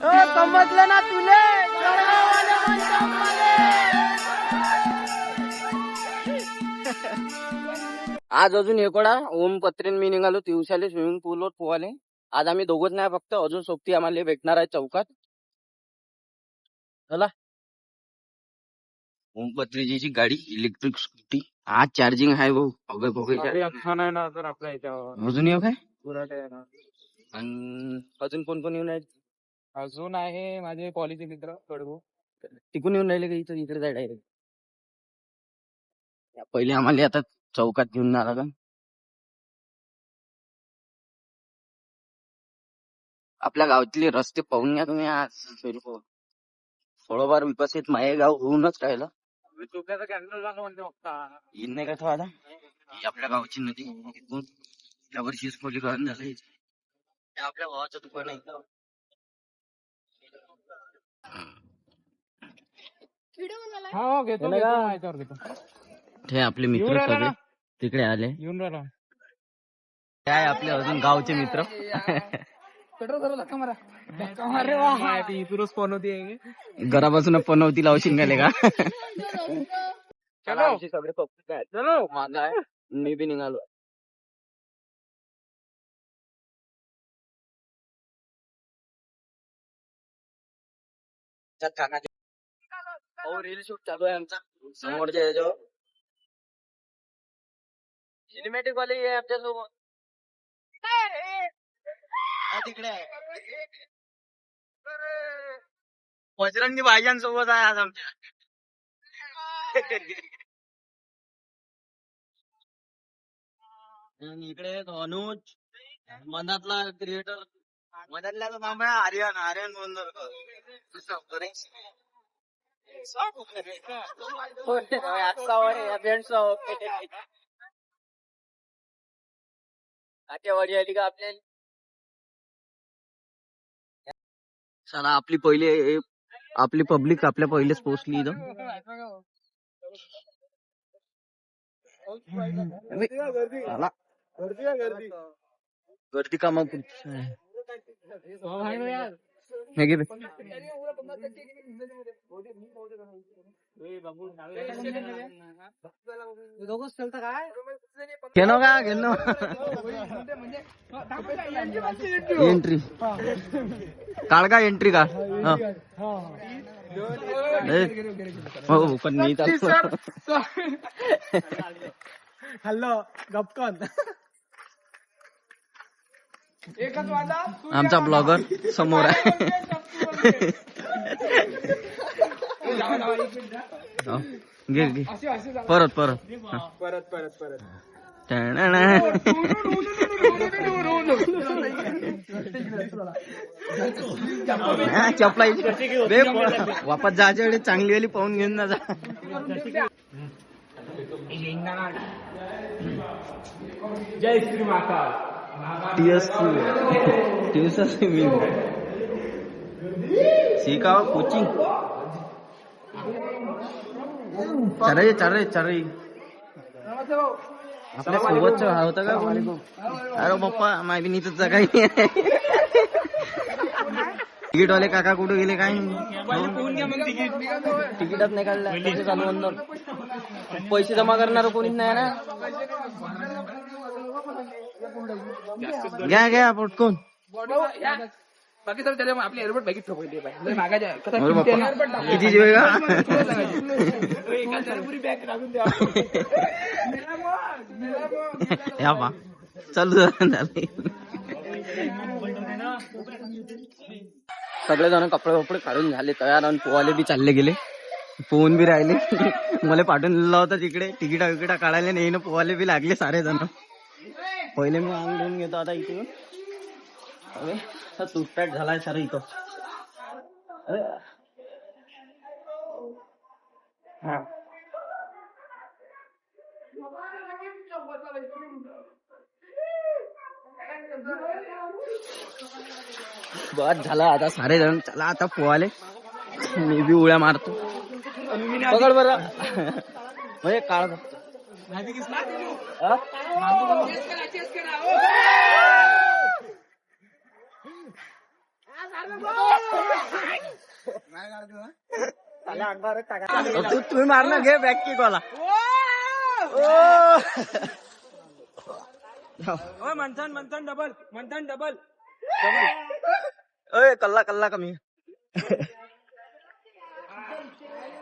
समजलं ना तुले. आज अजून एकोडा ओम पत्रीन मी निघालो दिवसाले स्विमिंग पूलवर पोहाले. आज आम्ही दोघंच नाही फक्त अजून सोबती आम्हाला भेटणार आहे चौकात. चला. ओम पत्रीजीची गाडी इलेक्ट्रिक स्कूटी. आज चार्जिंग आहे भाऊ. नाही ना तर आपल्या याच्यावर अजून येऊ काय पुराटे आहे ना. आणि अजून कोण कोण येऊन आहेत. अजून आहे माझे कॉलेजचे मित्र कडू. तिकून येऊन राहिले का इथं इकडे जाय डायरेक्ट. पहिले आम्हाला आता चौकात घेऊन आला का. आपल्या गावातले रस्ते पाहून घ्या तुम्ही. आज थोडंफार विकसित माये गाव होऊनच राहिलं. चोपड्याचा कॅन्सल झाला म्हणते फक्त. येत नाही का तो आता. ही आपल्या गावची नदी इथून त्या वर्षी स्फोटीकरण झालं. हे आपल्या गावाचं दुकान आहे. हो घेतो याच्यावर घेतो. हे आपले मित्र सगळे तिकडे आले. येऊन राहिला. काय आपले अजून गावचे मित्र. इथूनच फोन होती. घरापासून पनवती लावशील गेले का. चलो सगळे पब्लिक आहेत. चलो माझा आहे. मी बी निघालो. रील शूट चालू आहे आमचा समोरच्या याच्यावर. सिनेमॅटिक वाले आहे आमच्या सोबत. तिकडे आहे बजरंगी भाईजांसोबत आहे आज आमच्या. इकडे अनुज मनातला क्रिएटर. मनातल्या नाव आहे आर्यन. आर्यन बोंदरकर. आठ्यावाडी आली का आपल्या. चला आपली पब्लिक आपल्या पहिलेच पोहोचली इथं. गर्दी का मग हे घे. घेणं का घेणं. एंट्री काढ का एंट्री काढ. हो पण मी हॅलो गपकन. आमचा ब्लॉगर समोर आहे. घे घे परत परत चपला वापस जायच्या वेळी चांगली वेळी पाहून घेऊन ना जा. जय श्री माता. सीखा कोचिंग चार आपल्या सोबतच होता का. अरे बाप्पा माय बी नीतच जा. काही तिकीट वाले काका कुठे गेले काय. तिकीटच नाही काढलं चालू अंदर. पैसे जमा करणार कोणीच नाही ना. घ्या घ्या पटकून. बाकी सर त्याला आपले एअरपोर्ट बॅगेत ठोकले किती वेळ चालू झाले. सगळे जण कपडे वपडे काढून झाले तयार आणि पोहाले बी चालले गेले. पोहून बी राहिले. मला पाठवून दिला होता तिकडे. तिकिटा विकिटा काढायला नाही ना. पोहाले बी लागले सारे जण. पहिले मी अंग घेऊन घेतो आता इथे. तुटपॅट झालाय सर इथं. बस झाला आता सारे जण. चला आता पोहाले. मी बी उड्या मारतो. पकड बरं. म्हणजे काळ तुम्ही मारणार घे बॅक किक वाला. मंथन डबल. ओय कल्ला कमी.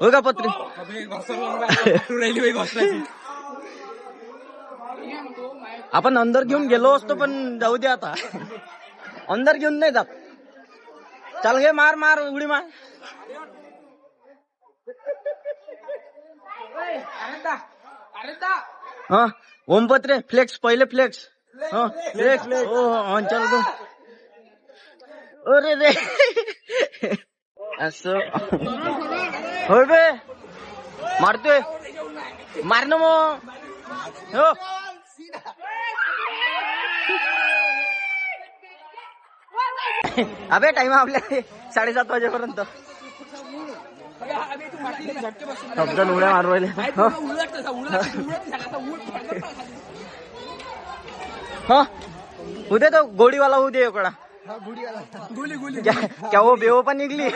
हो का पत्री. आपण अंदर घेऊन गेलो असतो पण जाऊ दे आता. अंदर घेऊन नाही जात. चल घे मार उडी मार. हा ओम पत्रे फ्लेक्स पहिले फ्लेक्स. फ्लेक्स हो चल गो. अरे रे असं होय बे मारतोय मार ना मग. हो अबे टाइम आपल्या 7:30 वाजेपर्यंत. सबजण उड्या मारवायले. हा उद्या तो गोडीवाला होऊ दे इकडा. क्या वो बेवो पण निघली.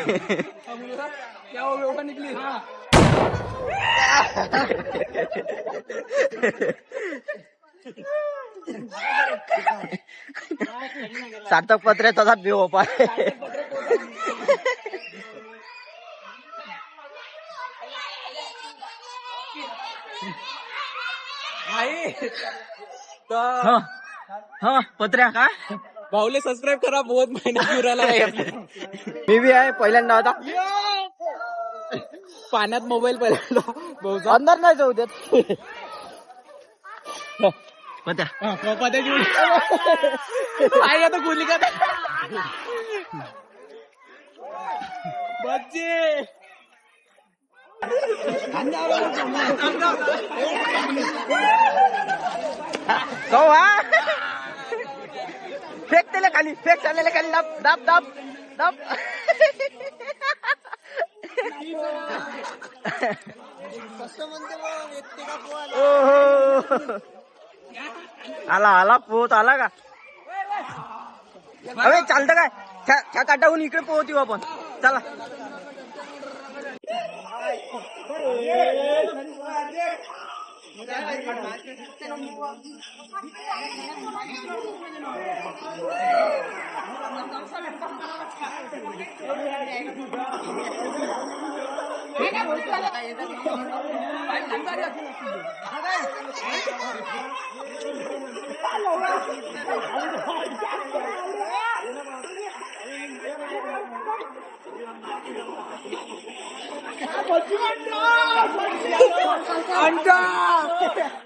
सार्थक पत्रे तसाच बेवो पाय. हा पत्र्या का भाऊले सबस्क्राईब करा. बहुत महिना पुराला मी बी आहे पहिल्यांदा आता. पाण्यात मोबाईल पहिल्यांदा अंदर नाही जाऊ देत. पत्या आई आता गोली का बच्चे फेक त्याला खाली. फेक चाललेल्या खाली. दाब दाब दाब. आला पोहत आला का. अरे चालतं काय त्या काटाहून इकडे पोहत येऊ आपण. चला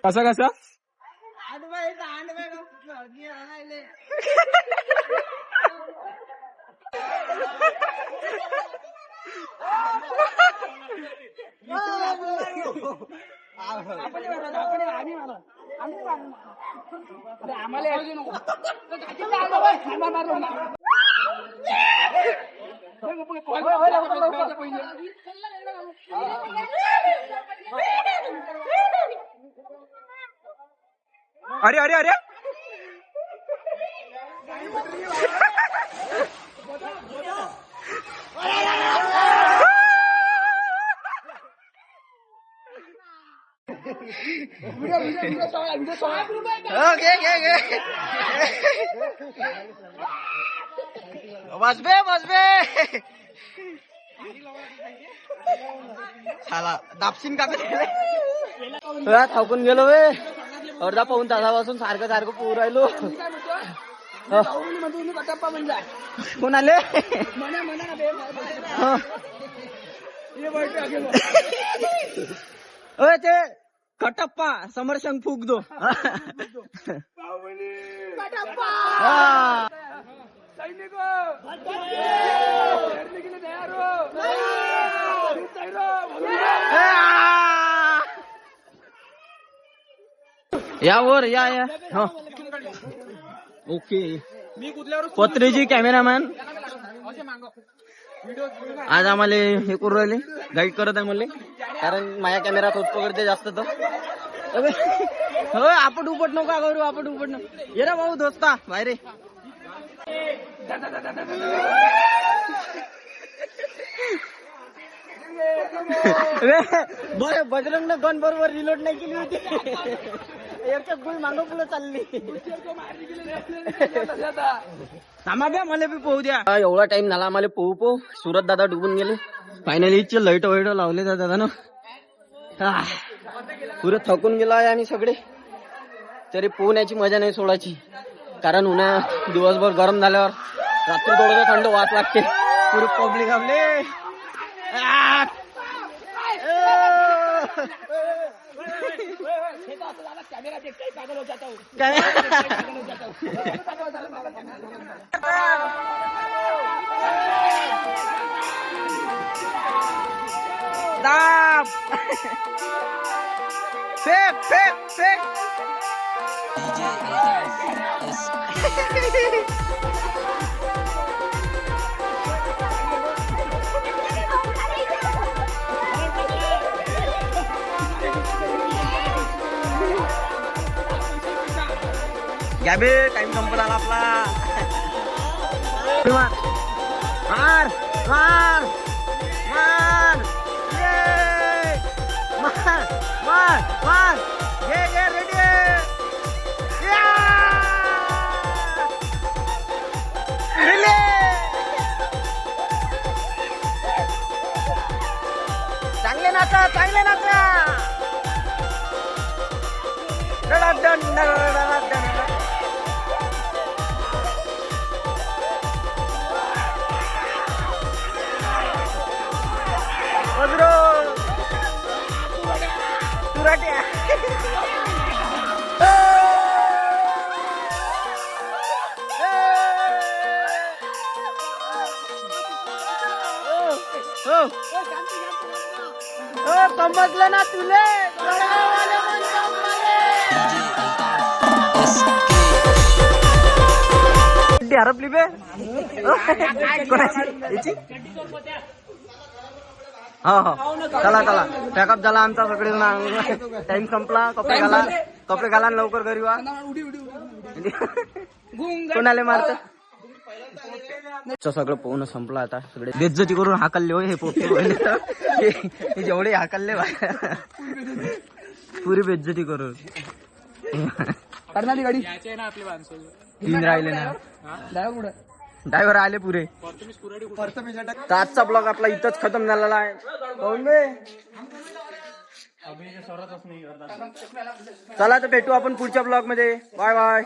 कसा अरे अरे अरे बसबे झाला दापशीन का थाकून गेलो वे. अर्धा पाऊन तासापासून सारखं पोहू राहिलो. कोण आले. ते कटप्पा समरशंग फूक दो. यावर या ओके. पत्रेजी कॅमेरामॅन आज आम्हाला हे करू राहिले. गाईड करत आहे मला कारण माझ्या कॅमेरात होत पकडते जास्त. तर हो आपण उपट नको करू. आपण उपट नको ये रे भाऊ दोस्ता बाहेर. बजरंग गन बरोबर रिलोड नाही केली होती. एकच गुल मागं पुढे चालली. थांबा द्या मला बी पोहू द्या. एवढा टाइम झाला आम्हाला पोहू सुरत दादा डुबून गेले. फायनली लाईट वाईट लावले त्या दादा ना. पुरे थकून गेला आहे आणि सगळे तरी पोहण्याची मजा नाही सोडायची. कारण उन्हाळ्यात दिवसभर गरम झाल्यावर रात्री थोडं थंड वाट लागते. पुरे पब्लिक आपले काय फेक फेक फेक घ्या बे टाइम संपला आपला. मार मार मार ये मार मार मार ये रेडी चांगले नाचा चांगले नाचा. समजलं ना तुले. हरपली बे हो हो चला चला पॅकअप झाला आमचा सगळे. टाइम संपला. कपडे घाला लवकर घरी वा. कोणाला मारत सगळं पोहणं संपलं. आता सगळे बेज्जती करून हाकलले होय. हे पोहले जेवढे हाकलले पुरी बेज्जती करून. गाडी तीन राहिले ना. ड्रायव्हर आले पुरे. तर आजचा ब्लॉग आपला इथंच खतम झालेला आहे. चला तर भेटू आपण पुढच्या ब्लॉग मध्ये. Bye bye.